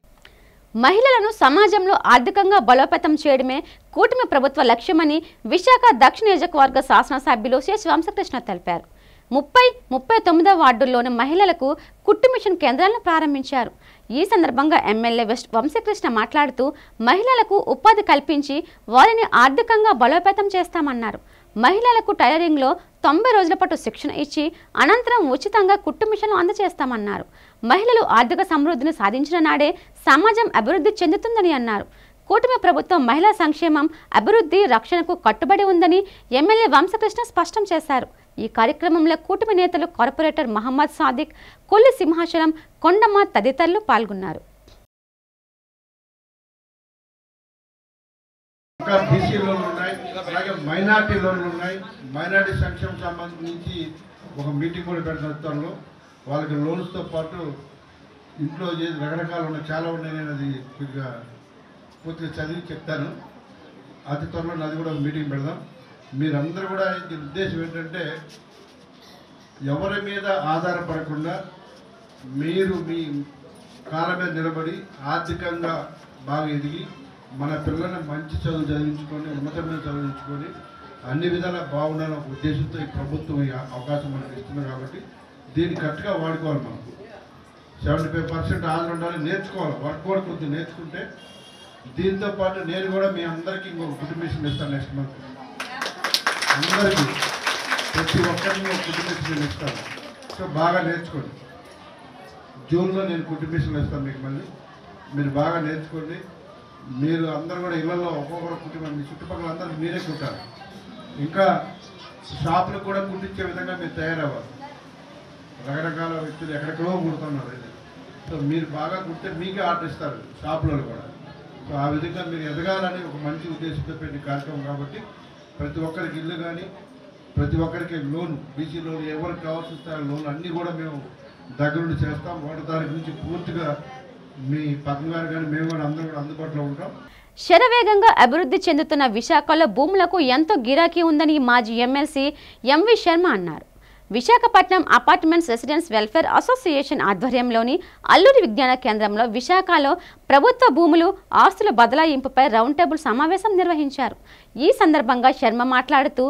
మహిళలను సమాజంలో ఆర్థికంగా బలోపేతం చేయడమే కూటమి ప్రభుత్వ లక్ష్యమని విశాఖ దక్షిణ నియోజకవర్గ శాసనసభ్యులు శేష్ వంశకృష్ణ తెలిపారు. 30-39 వార్డుల్లోని మహిళలకు కుట్టు మిషన్ కేంద్రాలను ప్రారంభించారు. ఈ సందర్భంగా ఎమ్మెల్యే వంశకృష్ణ మాట్లాడుతూ మహిళలకు ఉపాధి కల్పించి వారిని ఆర్థికంగా బలోపేతం చేస్తామన్నారు. మహిళలకు టైలరింగ్లో 90 రోజుల పాటు శిక్షణ ఇచ్చి అనంతరం ఉచితంగా కుట్టు మిషన్లు అందజేస్తామన్నారు. మహిళలు ఆర్థిక సమృద్ధిని సాధించిన నాడే సమాజం అభివృద్ధి చెందుతుందని అన్నారు. కూటమి ప్రభుత్వం మహిళా సంక్షేమం, అభివృద్ధి, రక్షణకు కట్టుబడి ఉందని ఎమ్మెల్యే వంశకృష్ణ స్పష్టం చేశారు. ఈ కార్యక్రమంలో కూటమి నేతలు కార్పొరేటర్ మహమ్మద్ సాదిక్, కొల్లి సింహాచలం, కొండమ్మ తదితరులు పాల్గొన్నారు. బీసీ లోన్లు ఉన్నాయి, అలాగే మైనార్టీ లోన్లు ఉన్నాయి. మైనార్టీ సంక్షేమం సంబంధించి ఒక మీటింగ్ కూడా పెడుతున్న వాళ్ళకి లోన్స్తో పాటు ఇంట్లో రకరకాలు ఉన్నాయి, చాలా ఉన్నాయి. నేను అది కొద్దిగా పూర్తిగా చదివి చెప్తాను. అతి త్వరలో అది కూడా మీటింగ్ పెడదాం. మీరందరూ కూడా ఈ ఉద్దేశం ఏంటంటే ఎవరి మీద ఆధారపడకుండా మీరు మీ కాళ్ళ మీద నిలబడి ఆర్థికంగా బాగా ఎదిగి మన పిల్లల్ని మంచి చదువు చదివించుకొని ఉన్నతమైన చదివించుకొని అన్ని విధాలా బాగుండాలని ఒక ఉద్దేశంతో ఈ ప్రభుత్వం ఈ అవకాశం మనకు ఇస్తుంది. కాబట్టి దీన్ని కరెక్ట్గా వాడుకోవాలి. మనకు 75% ఆంధ్ర ఉండాలి, నేర్చుకోవాలి. వర్క్ కూడా కొద్దిగా నేర్చుకుంటే దీంతో పాటు నేను కూడా మీ అందరికీ ఇంకొక ఫుడ్ మిషన్ ఇస్తాను నెక్స్ట్ మంత్. అందరికీ ప్రతి ఒక్కరికి ఒక ఫుడ్ మిషన్ ఇస్తాను. సో బాగా నేర్చుకోండి. జూన్లో నేను ఫుడ్ మిషన్ ఇస్తాను మీకు. మళ్ళీ మీరు బాగా నేర్చుకోండి. మీరు అందరూ కూడా ఇళ్లలో ఒక్కొక్కరు కుటుంబం మీ చుట్టుపక్కల అందరూ మీరే కుట్టాలి. ఇంకా షాపులు కూడా కుట్టించే విధంగా మీరు తయారవ్వాలి. రకరకాల వ్యక్తులు ఎక్కడెక్కడో కుడుతున్నారు. సో మీరు బాగా కుడితే మీకే ఆర్డర్ ఇస్తారు షాపులో కూడా. సో ఆ విధంగా మీరు ఎదగాలని ఒక మంచి ఉద్దేశంతో పెట్టిన కార్యక్రమం కాబట్టి ప్రతి ఒక్కరికి ఇల్లు కానీ ప్రతి ఒక్కరికి లోన్, బీసీ లోన్, ఎవరికి కావాల్సిన లోన్ అన్నీ కూడా మేము దగ్గరుండి చేస్తాం. 1వ తారీఖు నుంచి పూర్తిగా మీ పద్మ గారు కానీ మేము కూడా అందరూ కూడా అందుబాటులో ఉంటాం. శరవేగంగా అభివృద్ధి చెందుతున్న విశాఖలో భూములకు ఎంతో గిరాకీ ఉందని మాజీ ఎమ్మెల్సీ ఎంవి శర్మ అన్నారు. Visakhapatnam apartments residents welfare association ఆధ్వర్యంలోని అల్లూరి విజ్ఞాన కేంద్రంలో విశాఖలో ప్రభుత్వ భూములు ఆస్తుల బదలాయింపుపై రౌండ్ టేబుల్ సమావేశం నిర్వహించారు. ఈ సందర్భంగా శర్మ మాట్లాడుతూ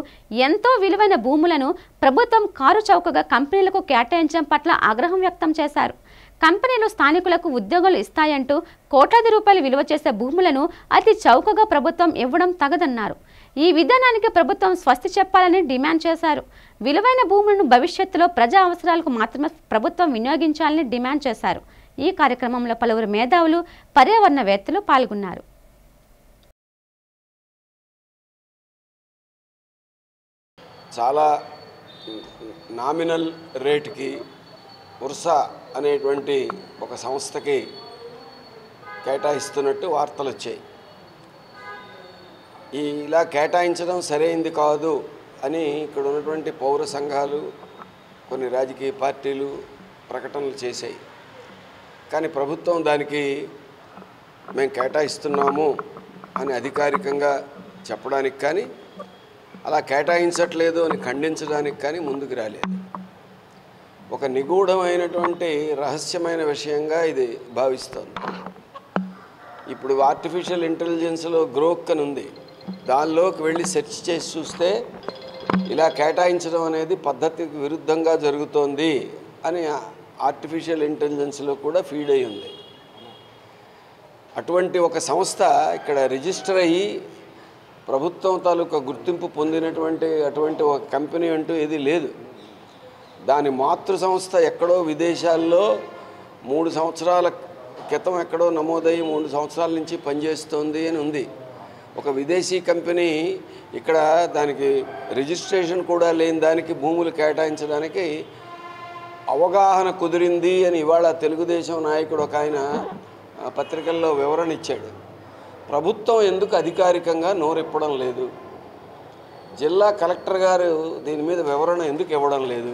ఎంతో విలువైన భూములను ప్రభుత్వం కారు చౌకగా కంపెనీలకు కేటాయించడం పట్ల ఆగ్రహం వ్యక్తం చేశారు. కంపెనీలు స్థానికులకు ఉద్యోగాలు ఇస్తాయంటూ కోట్లాది రూపాయలు విలువ చేసే భూములను అతి చౌకగా ప్రభుత్వం ఇవ్వడం తగదన్నారు. ఈ విధానానికి ప్రభుత్వం స్వస్తి చెప్పాలని డిమాండ్ చేశారు. విలువైన భూములను భవిష్యత్తులో ప్రజా అవసరాలకు మాత్రమే ప్రభుత్వం వినియోగించాలని డిమాండ్ చేశారు. ఈ కార్యక్రమంలో పలువురు మేధావులు, పర్యావరణవేత్తలు పాల్గొన్నారు. చాలా నామినల్ రేటుకి ఉర్సా అనేటువంటి ఒక సంస్థకి కేటాయిస్తున్నట్టు వార్తలు వచ్చాయి. ఇలా కేటాయించడం సరైంది కాదు అని ఇక్కడ ఉన్నటువంటి పౌర సంఘాలు, కొన్ని రాజకీయ పార్టీలు ప్రకటనలు చేశాయి. కానీ ప్రభుత్వం దానికి మేము కేటాయిస్తున్నాము అని అధికారికంగా చెప్పడానికి కానీ, అలా కేటాయించట్లేదు అని ఖండించడానికి కానీ ముందుకు రాలేదు. ఒక నిగూఢమైనటువంటి రహస్యమైన విషయంగా ఇది భావిస్తోంది. ఇప్పుడు ఆర్టిఫిషియల్ ఇంటెలిజెన్స్లో గ్రోక్ అని ఉంది. దానిలోకి వెళ్ళి సెర్చ్ చేసి చూస్తే ఇలా కేటాయించడం అనేది పద్ధతికి విరుద్ధంగా జరుగుతోంది అని ఆర్టిఫిషియల్ ఇంటెలిజెన్స్లో కూడా ఫీడ్ అయి ఉంది. అటువంటి ఒక సంస్థ ఇక్కడ రిజిస్టర్ అయ్యి ప్రభుత్వం తాలూకా గుర్తింపు పొందినటువంటి అటువంటి ఒక కంపెనీ అంటూ ఏది లేదు. దాని మాతృ సంస్థ ఎక్కడో విదేశాల్లో 3 సంవత్సరాల క్రితం ఎక్కడో నమోదయ్యి 3 సంవత్సరాల నుంచి పనిచేస్తోంది అని ఉంది. ఒక విదేశీ కంపెనీ ఇక్కడ దానికి రిజిస్ట్రేషన్ కూడా లేని దానికి భూములు కేటాయించడానికి అవగాహన కుదిరింది అని ఇవాళ తెలుగుదేశం నాయకుడు ఒక ఆయన పత్రికల్లో వివరణ ఇచ్చాడు. ప్రభుత్వం ఎందుకు అధికారికంగా నోరెప్పడం లేదు? జిల్లా కలెక్టర్ గారు దీని మీద వివరణ ఎందుకు ఇవ్వడం లేదు?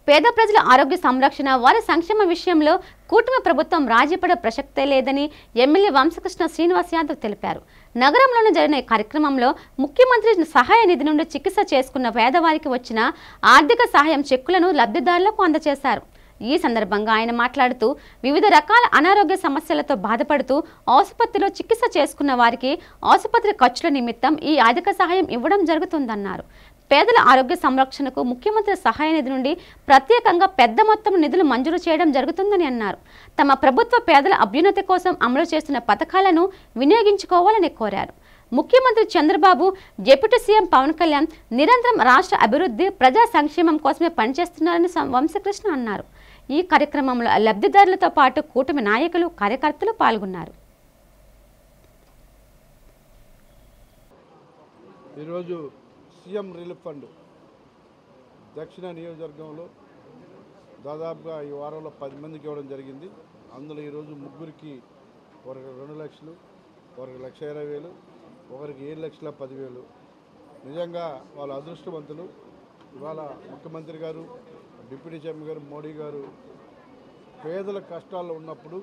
పేద ప్రజల ఆరోగ్య సంరక్షణ, వారి సంక్షేమ విషయంలో కూటమి ప్రభుత్వం రాజీపడే ప్రసక్తే లేదని ఎమ్మెల్యే వంశకృష్ణ శ్రీనివాస్ యాదవ్ తెలిపారు. నగరంలోని జరిగిన కార్యక్రమంలో ముఖ్యమంత్రి సహాయ నిధి నుండి చికిత్స చేసుకున్న పేదవారికి వచ్చిన ఆర్థిక సహాయం చెక్కులను లబ్ధిదారులకు అందజేశారు. ఈ సందర్భంగా ఆయన మాట్లాడుతూ వివిధ రకాల అనారోగ్య సమస్యలతో బాధపడుతూ ఆసుపత్రిలో చికిత్స చేసుకున్న వారికి ఆసుపత్రి ఖర్చుల నిమిత్తం ఈ ఆర్థిక సహాయం ఇవ్వడం జరుగుతుందన్నారు. పేదల ఆరోగ్య సంరక్షణకు ముఖ్యమంత్రి సహాయ నిధి నుండి ప్రత్యేకంగా పెద్ద మొత్తం నిధులు మంజూరు చేయడం జరుగుతుందని అన్నారు. తమ ప్రభుత్వ పేదల అభ్యున్నతి కోసం అమలు చేస్తున్న పథకాలను వినియోగించుకోవాలని కోరారు. ముఖ్యమంత్రి చంద్రబాబు, డిప్యూటీ సీఎం పవన్ కళ్యాణ్ నిరంతరం రాష్ట్ర అభివృద్ధి, ప్రజా సంక్షేమం కోసమే పనిచేస్తున్నారని వంశకృష్ణ అన్నారు. ఈ కార్యక్రమంలో లబ్ధిదారులతో పాటు కూటమి నాయకులు, కార్యకర్తలు పాల్గొన్నారు. ఈరోజు సీఎం రిలీఫ్ ఫండ్ దక్షిణ నియోజకవర్గంలో దాదాపుగా ఈ వారంలో 10 మందికి ఇవ్వడం జరిగింది. అందులో ఈరోజు ముగ్గురికి ఒకరికి 2 లక్షలు, ఒకరికి 1,20,000, ఒకరికి 7,10,000. నిజంగా వాళ్ళ అదృష్టవంతులు. ఇవాళ ముఖ్యమంత్రి గారు, డిప్యూటీ సీఎం గారు, మోడీ గారు పేదల కష్టాల్లో ఉన్నప్పుడు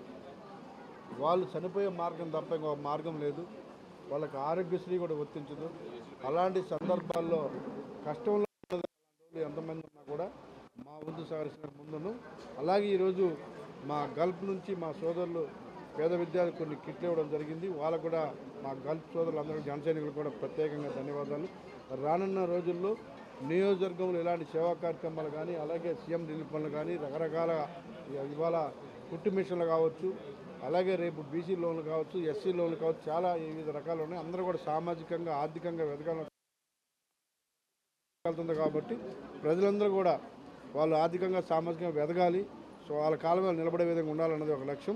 వాళ్ళు చనిపోయే మార్గం తప్ప ఇంకొక మార్గం లేదు. వాళ్ళకి ఆరోగ్యశ్రీ కూడా వర్తించదు. అలాంటి సందర్భాల్లో కష్టంలో ఎంతమంది ఉన్నా కూడా మా వంతు సహకరించిన ముందును. అలాగే ఈరోజు మా గల్ఫ్ నుంచి మా సోదరులు పేద విద్యార్థులు కొన్ని కిట్లు ఇవ్వడం జరిగింది. వాళ్ళకు కూడా మా గల్ఫ్ సోదరులందరూ, జన సైనికులు కూడా ప్రత్యేకంగా ధన్యవాదాలు. రానున్న రోజుల్లో నియోజకవర్గంలో ఇలాంటి సేవా కార్యక్రమాలు కానీ, అలాగే సీఎం రిలీఫ్ ఫండ్లు కానీ, రకరకాల ఇవాళ కుట్టు మిషన్లు కావచ్చు, అలాగే రేపు బీసీ లోన్లు కావచ్చు, ఎస్సీ లోన్లు కావచ్చు, చాలా వివిధ రకాలు ఉన్నాయి. అందరూ కూడా సామాజికంగా ఆర్థికంగా ఎదగాలి కాబట్టి ప్రజలందరూ కూడా వాళ్ళు ఆర్థికంగా సామాజికంగా ఎదగాలి. సో వాళ్ళ కాలం మీద నిలబడే విధంగా ఉండాలన్నది ఒక లక్ష్యం.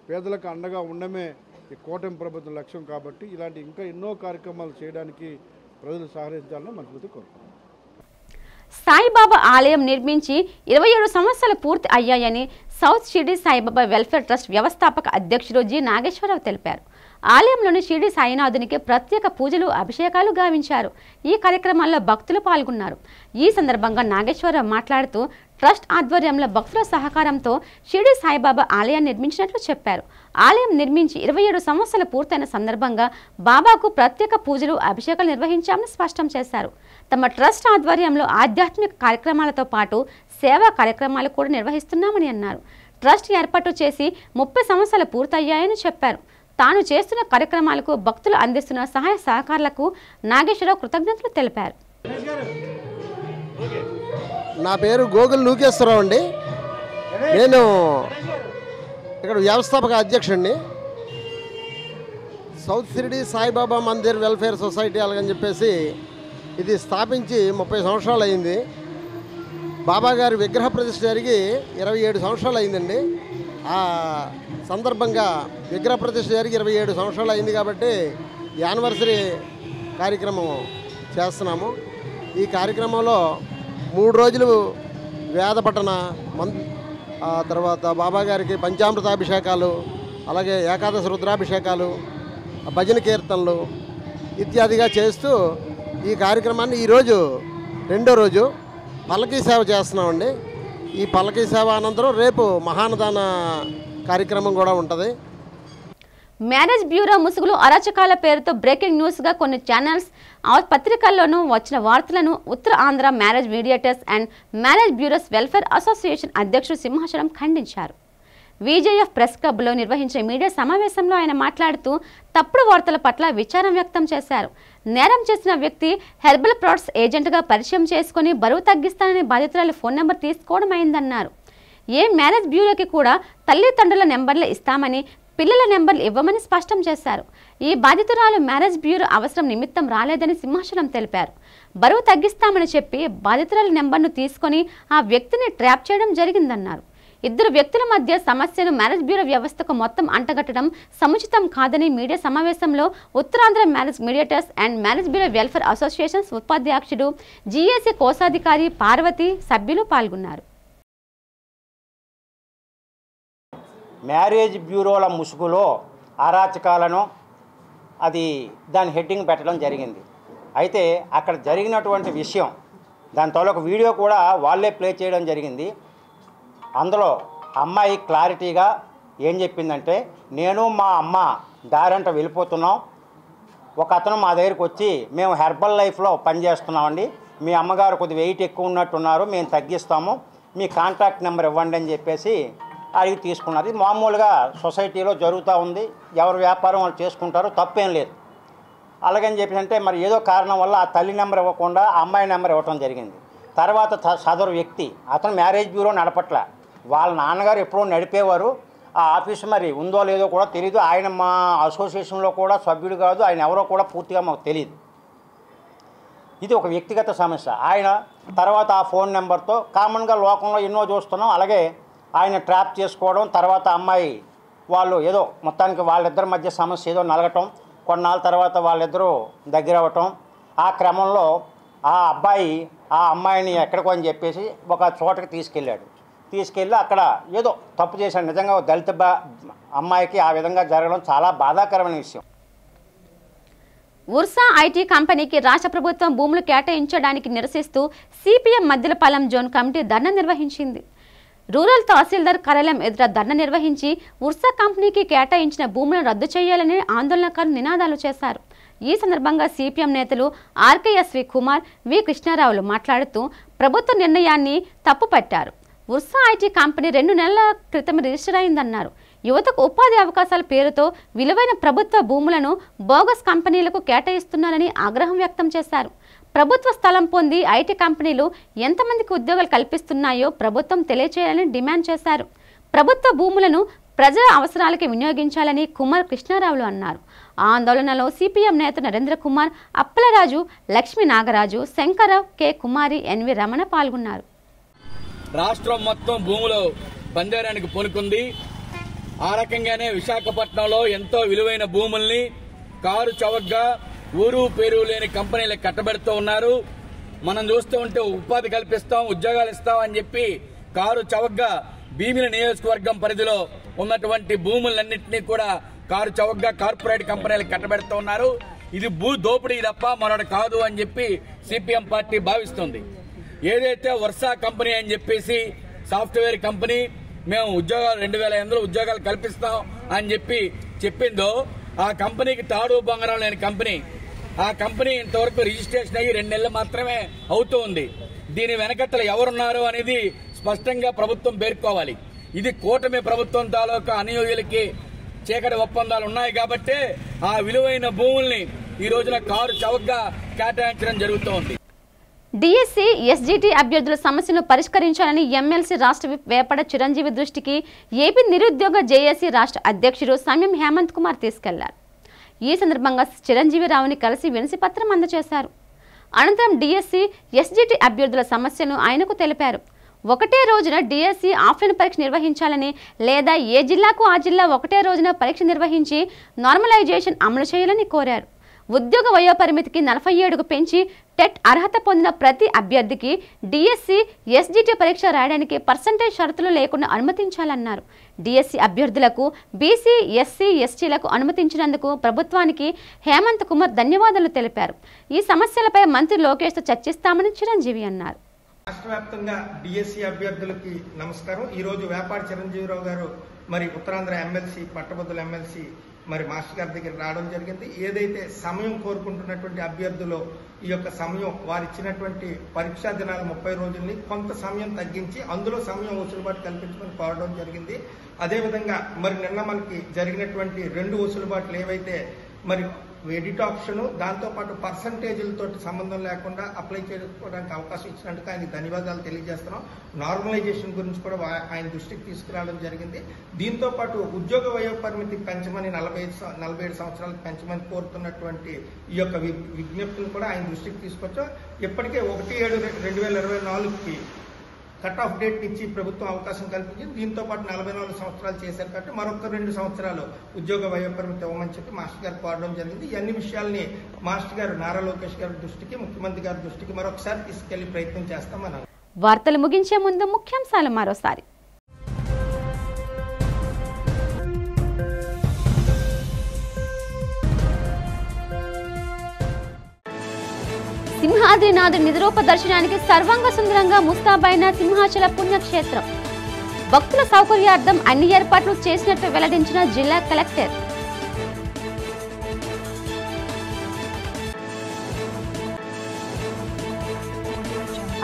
పేదలకు అండగా ఉండమే ఈ కూటమి ప్రభుత్వం లక్ష్యం కాబట్టి ఇలాంటి ఇంకా ఎన్నో కార్యక్రమాలు చేయడానికి ప్రజలు సహకరించాలని మనస్ఫూర్తిగా కోరుకుంటున్నాం. సాయిబాబా ఆలయం నిర్మించి 27 సంవత్సరాలు పూర్తి అయ్యాయని south Shirdi Saibaba welfare trust వ్యవస్థాపక అధ్యక్షుడు జి నాగేశ్వరరావు తెలిపారు. ఆలయంలోని షిరిడి సాయినాథునికి ప్రత్యేక పూజలు, అభిషేకాలు గావించారు. ఈ కార్యక్రమాల్లో భక్తులు పాల్గొన్నారు. ఈ సందర్భంగా నాగేశ్వరరావు మాట్లాడుతూ ట్రస్ట్ ఆధ్వర్యంలో భక్తుల సహకారంతో షిరిడి సాయిబాబా ఆలయాన్ని నిర్మించినట్లు చెప్పారు. ఆలయం నిర్మించి 27 సంవత్సరాలు పూర్తయిన సందర్భంగా బాబాకు ప్రత్యేక పూజలు, అభిషేకాలు నిర్వహించామని స్పష్టం చేశారు. తమ ట్రస్ట్ ఆధ్వర్యంలో ఆధ్యాత్మిక కార్యక్రమాలతో పాటు సేవా కార్యక్రమాలు కూడా నిర్వహిస్తున్నామని అన్నారు. ట్రస్ట్ ఏర్పాటు చేసి 30 సంవత్సరాలు పూర్తయ్యాయని చెప్పారు. తాను చేస్తున్న కార్యక్రమాలకు భక్తులు అందిస్తున్న సహాయ సహకారాలకు నాగేశ్వరరావు కృతజ్ఞతలు తెలిపారు. నా పేరు గోగుల్ లూకేశ్వరరావు అండి. నేను ఇక్కడ వ్యవస్థాపక అధ్యక్షుడిని. South Shirdi Saibaba Mandir welfare society అలాగని చెప్పేసి ఇది స్థాపించి 30 సంవత్సరాలు అయింది. బాబా గారి విగ్రహ ప్రతిష్ఠ జరిగి 27 సంవత్సరాలు అయిందండి. ఆ సందర్భంగా విగ్రహ ప్రతిష్ఠ జరిగి 27 సంవత్సరాలు అయింది కాబట్టి యానివర్సరీ కార్యక్రమం చేస్తున్నాము. ఈ కార్యక్రమంలో 3 రోజులు వేద పఠన, తర్వాత బాబా గారికి పంచామృతాభిషేకాలు, అలాగే ఏకాదశి రుద్రాభిషేకాలు, భజన కీర్తనలు ఇత్యాదిగా చేస్తూ ఈ కార్యక్రమాన్ని ఈరోజు 2వ రోజు పల్లకీ సేవ చేస్తున్నామండి. ఈ పల్లకీ సేవ అనంతరం రేపు మహానదాన కార్యక్రమం కూడా ఉంటుంది. మ్యారేజ్ బ్యూరో ముసుగులు, అరాచకాల పేరుతో బ్రేకింగ్ న్యూస్గా కొన్ని ఛానల్స్, పత్రికల్లోనూ వచ్చిన వార్తలను Uttara Andhra marriage mediators and marriage bureaus welfare association అధ్యక్షుడు సింహాచలం ఖండించారు. విజేఎఫ్ ప్రెస్ క్లబ్లో నిర్వహించిన మీడియా సమావేశంలో ఆయన మాట్లాడుతూ తప్పుడు వార్తల పట్ల విచారం వ్యక్తం చేశారు. నేరం చేసిన వ్యక్తి హెర్బల్ ప్రొడక్ట్స్ ఏజెంట్గా పరిచయం చేసుకుని బరువు తగ్గిస్తానని బాధితురాలి ఫోన్ నెంబర్ తీసుకోవడం అయిందన్నారు. ఏ మ్యారేజ్ బ్యూరోకి కూడా తల్లిదండ్రుల నెంబర్లు ఇస్తామని, పిల్లల నెంబర్లు ఇవ్వమని స్పష్టం చేశారు. ఈ బాధితురాలు మ్యారేజ్ బ్యూరో అవసరం నిమిత్తం రాలేదని సింహాచలం తెలిపారు. బరువు తగ్గిస్తామని చెప్పి బాధితురాలి నెంబర్ను తీసుకొని ఆ వ్యక్తిని ట్రాప్ చేయడం జరిగిందన్నారు. 2 వ్యక్తుల మధ్య సమస్యను మ్యారేజ్ బ్యూరో వ్యవస్థకు మొత్తం అంటగట్టడం సముచితం కాదని మీడియా సమావేశంలో Uttarandhra marriage mediators and marriage bureau welfare associations ఉపాధ్యక్షుడు జీఏసీ కోశాధికారి పార్వతి, సభ్యులు పాల్గొన్నారు. మ్యారేజ్ బ్యూరోల ముసుగులో అరాచకాలను దాని హెడ్డింగ్ పెట్టడం జరిగింది. అయితే అక్కడ జరిగినటువంటి విషయం, దాని తాలూకు వీడియో కూడా వాళ్ళే ప్లే చేయడం జరిగింది. అందులో అమ్మాయి క్లారిటీగా ఏం చెప్పిందంటే, నేను మా అమ్మ దారంట వెళ్ళిపోతున్నాం, ఒక అతను మా దగ్గరికి వచ్చి మేము హెర్బల్ లైఫ్లో పనిచేస్తున్నామండి, మీ అమ్మగారు కొద్ది వెయిట్ ఎక్కువ ఉన్నట్టున్నారు, మేము తగ్గిస్తాము, మీ కాంటాక్ట్ నెంబర్ ఇవ్వండి అని చెప్పేసి అడిగి తీసుకున్నారు. ఇది మామూలుగా సొసైటీలో జరుగుతూ ఉంది, ఎవరు వ్యాపారం వాళ్ళు చేసుకుంటారు, తప్పేం లేదు. అలాగని చెప్పేసి అంటే మరి ఏదో కారణం వల్ల ఆ తల్లి నెంబర్ ఇవ్వకుండా ఆ అమ్మాయి నెంబర్ ఇవ్వటం జరిగింది. తర్వాత సదరు వ్యక్తి అతను మ్యారేజ్ బ్యూరో నడపట్ల, వాళ్ళ నాన్నగారు ఎప్పుడో నడిపేవారు. ఆ ఆఫీసు మరి ఉందో లేదో కూడా తెలియదు. ఆయన మా అసోసియేషన్లో కూడా సభ్యుడు కాదు, ఆయన ఎవరో కూడా పూర్తిగా మాకు తెలియదు. ఇది ఒక వ్యక్తిగత సమస్య. ఆయన తర్వాత ఆ ఫోన్ నెంబర్తో కామన్గా లోకంలో ఎన్నో చూస్తున్నాం. అలాగే ఆయన ట్రాప్ చేసుకోవడం, తర్వాత అమ్మాయి వాళ్ళు ఏదో మొత్తానికి వాళ్ళిద్దరి మధ్య సమస్య ఏదో నలగటం, కొన్నాళ్ళ తర్వాత వాళ్ళిద్దరూ దగ్గర అవ్వటం. ఆ క్రమంలో ఆ అబ్బాయి ఆ అమ్మాయిని ఎక్కడికో అని చెప్పేసి ఒక చోటకి తీసుకెళ్ళి అక్కడ ఏదో తప్పు చేశాడు. నిజంగా దళిత అమ్మాయికి ఆ విధంగా జరగడం చాలా బాధాకరమైన విషయం. ఉర్సా ఐటీ కంపెనీకి రాష్ట్ర ప్రభుత్వం భూములు కేటాయించడానికి నిరసిస్తూ సిపిఎం మద్దిలపాలెం జోన్ కమిటీ ధర్నా నిర్వహించింది. రూరల్ తహసీల్దార్ కార్యాలయం ఎదుట ధర్నా నిర్వహించి ఉర్సా కంపెనీకి కేటాయించిన భూములను రద్దు చేయాలని ఆందోళనకారులు నినాదాలు చేశారు. ఈ సందర్భంగా సిపిఎం నేతలు ఆర్కేఎస్వి కుమార్, వి కృష్ణారావులు మాట్లాడుతూ ప్రభుత్వ నిర్ణయాన్ని తప్పుపట్టారు. ఉర్సా ఐటీ కంపెనీ 2 నెలల క్రితం రిజిస్టర్ అయిందన్నారు. యువతకు ఉపాధి అవకాశాల పేరుతో విలువైన ప్రభుత్వ భూములను బోగస్ కంపెనీలకు కేటాయిస్తున్నారని ఆగ్రహం వ్యక్తం చేశారు. ప్రభుత్వ స్థలం పొంది ఐటీ కంపెనీలు ఎంతమందికి ఉద్యోగాలు కల్పిస్తున్నాయో ప్రభుత్వం తెలియచేయాలని డిమాండ్ చేశారు. ప్రభుత్వ భూములను ప్రజల అవసరాలకి వినియోగించాలని కుమార్ కృష్ణారావులు అన్నారు. ఆందోళనలో సిపిఎం నేత నరేంద్ర కుమార్, అప్పలరాజు, లక్ష్మీ నాగరాజు, శంకరరావు, కె కుమారి, ఎన్వి రమణ పాల్గొన్నారు. రాష్ట్రం మొత్తం భూములు పందేరానికి పూనుకుంది. ఆ రకంగానే విశాఖపట్నంలో ఎంతో విలువైన భూముల్ని కారు చౌకగా ఊరు పేరు లేని కంపెనీలకు కట్టబెడుతూ ఉన్నారు. మనం చూస్తూ ఉంటే ఉపాధి కల్పిస్తాం, ఉద్యోగాలు ఇస్తాం అని చెప్పి కారు చౌకగా భీమిలి నియోజకవర్గం పరిధిలో ఉన్నటువంటి భూములన్నింటినీ కూడా కారు చౌకగా కార్పొరేట్ కంపెనీలకు కట్టబెడుతూ ఉన్నారు. ఇది భూ దోపిడీ తప్ప మరొకటి కాదు అని చెప్పి సిపిఎం పార్టీ భావిస్తుంది. ఏదైతే వర్షా కంపెనీ అని చెప్పేసి సాఫ్ట్వేర్ కంపెనీ మేము ఉద్యోగాలు 2800 ఉద్యోగాలు కల్పిస్తాం అని చెప్పి చెప్పిందో ఆ కంపెనీకి తాడు బంగారం లేని కంపెనీ. ఆ కంపెనీ ఇంతవరకు రిజిస్ట్రేషన్ అయ్యి 2 నెలలు మాత్రమే అవుతూ ఉంది. దీని వెనకట్టలు ఎవరున్నారు అనేది స్పష్టంగా ప్రభుత్వం పేర్కోవాలి. ఇది కూటమి ప్రభుత్వం తాలూకా అనుయోగులకి చీకటి ఒప్పందాలు ఉన్నాయి కాబట్టి ఆ విలువైన భూముల్ని ఈ రోజున కారు చౌకగా కేటాయించడం జరుగుతోంది. డిఎస్సి, ఎస్జిటి అభ్యర్థుల సమస్యను పరిష్కరించాలని ఎమ్మెల్సీ రాష్ట్ర విప్ వేపడ చిరంజీవి దృష్టికి ఏపీ నిరుద్యోగ జేఏసీ రాష్ట్ర అధ్యక్షుడు సమయం హేమంత్ కుమార్ తీసుకెళ్లారు. ఈ సందర్భంగా చిరంజీవిరావుని కలిసి వినతిపత్రం అందజేశారు. అనంతరం డిఎస్సి, ఎస్జిటి అభ్యర్థుల సమస్యను ఆయనకు తెలిపారు. ఒకటే రోజున డిఎస్సి ఆఫ్లైన్ పరీక్ష నిర్వహించాలని, లేదా ఏ జిల్లాకు ఆ జిల్లా ఒకటే రోజున పరీక్ష నిర్వహించి నార్మలైజేషన్ అమలు చేయాలని కోరారు. ఉద్యోగ వయోపరిమితికి 47కు పెంచి టెట్ అర్హత పొందిన ప్రతి అభ్యర్థికి డిఎస్సి, ఎస్జిటి పరీక్ష రాయడానికి పర్సంటేజ్ షరతులు లేకుండా అనుమతించాలన్నారు. డిఎస్సి అభ్యర్థులకు బీసీ, ఎస్సీ, ఎస్టీలకు అనుమతించినందుకు ప్రభుత్వానికి హేమంత్ కుమార్ ధన్యవాదాలు తెలిపారు. ఈ సమస్యలపై మంత్రి లోకేష్తో చర్చిస్తామని చిరంజీవి అన్నారు. రాష్ట్ర వ్యాప్తంగా డిఎస్సి అభ్యర్థులకి నమస్కారం. ఈరోజు వేపాడ చిరంజీవిరావు గారు మరి ఉత్తరాంధ్ర ఎమ్మెల్సీ, పట్టభద్రుల ఎమ్మెల్సీ మరి మాస్టర్ గారి దగ్గర రావడం జరిగింది. ఏదైతే సమయం కోరుకుంటున్నటువంటి అభ్యర్థులు ఈ యొక్క సమయం వారు ఇచ్చినటువంటి పరీక్షా దినాల 30 రోజుల్ని కొంత సమయం తగ్గించి అందులో సమయం వసూలుబాటు కల్పించమని కోరడం జరిగింది. అదేవిధంగా మరి నిన్న మనకి జరిగినటువంటి 2 వసూలుబాట్లు ఏవైతే మరి ఎడిట్ ఆప్షన్, దాంతోపాటు పర్సంటేజీలతో సంబంధం లేకుండా అప్లై చేసుకోవడానికి అవకాశం ఇచ్చినందుకు ఆయన ధన్యవాదాలు తెలియజేస్తున్నాం. నార్మలైజేషన్ గురించి కూడా ఆయన దృష్టికి తీసుకురావడం జరిగింది. దీంతో పాటు ఉద్యోగ వయో పరిమితి పెంచమని 47 సంవత్సరాలకు పెంచమని కోరుతున్నటువంటి ఈ యొక్క విజ్ఞప్తిని కూడా ఆయన దృష్టికి తీసుకొచ్చాం. ఇప్పటికే 1/7/2024కి కట్ ఆఫ్ డేట్ ఇచ్చి ప్రభుత్వం అవకాశం కల్పించింది. దీంతో పాటు 44 సంవత్సరాలు చేశారు కాబట్టి మరొక 2 సంవత్సరాలు ఉద్యోగ వయోపరిమితి ఇవ్వమని చెప్పి మాస్టర్ గారు కోరడం జరిగింది. ఈ అన్ని విషయాల్ని మాస్టర్ గారు నారా లోకేష్ గారి దృష్టికి, ముఖ్యమంత్రి గారి దృష్టికి మరొకసారి తీసుకెళ్లి ప్రయత్నం చేస్తామన్నారు. వార్తలు ముగించే ముందు ముఖ్యాంశాలు మరోసారి. సింహాద్రినాథుడి నిజరూప దర్శనానికి సర్వాంగ సుందరంగా ముస్తాబైన సింహాచల పుణ్యక్షేత్రం. భక్తుల సౌకర్యార్థం అన్ని ఏర్పాట్లు చేసినట్టు వెల్లడించిన జిల్లా collector.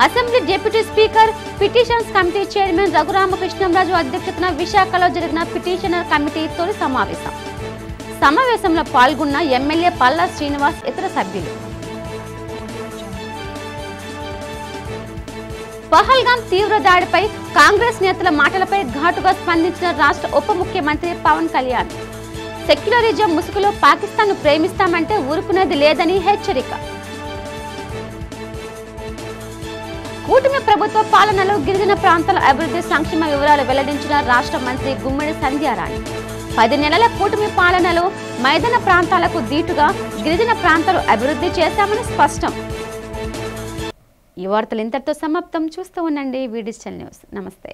Assembly deputy speaker, petitions committee chairman Raghurama Krishnam Raju అధ్యక్షతన విశాఖలో జరిగిన పిటిషనర్ కమిటీ తొలి సమావేశం. సమావేశంలో పాల్గొన్న ఎమ్మెల్యే పల్లా శ్రీనివాస్, ఇతర సభ్యులు. పహల్గాం తీవ్ర దాడిపై కాంగ్రెస్ నేతల మాటలపై ఘాటుగా స్పందించిన రాష్ట్ర ఉప ముఖ్యమంత్రి పవన్ కళ్యాణ్. సెక్యులరిజం ముసుగులో పాకిస్తాన్ను ప్రేమిస్తామంటే ఊరుకునేది లేదని హెచ్చరిక. కూటమి ప్రభుత్వ పాలనలో గిరిజన ప్రాంతాల అభివృద్ధి సంక్షేమ వివరాలు వెల్లడించిన రాష్ట్ర మంత్రి గుమ్మడి సంధ్యారాణి. 10 నెలల కూటమి పాలనలో మైదాన ప్రాంతాలకు దీటుగా గిరిజన ప్రాంతాలు అభివృద్ధి చేశామని స్పష్టం. ఈ వార్తలు ఇంతటితో సమాప్తం. చూస్తూ ఉండండి వి డిజిటల్ న్యూస్. నమస్తే.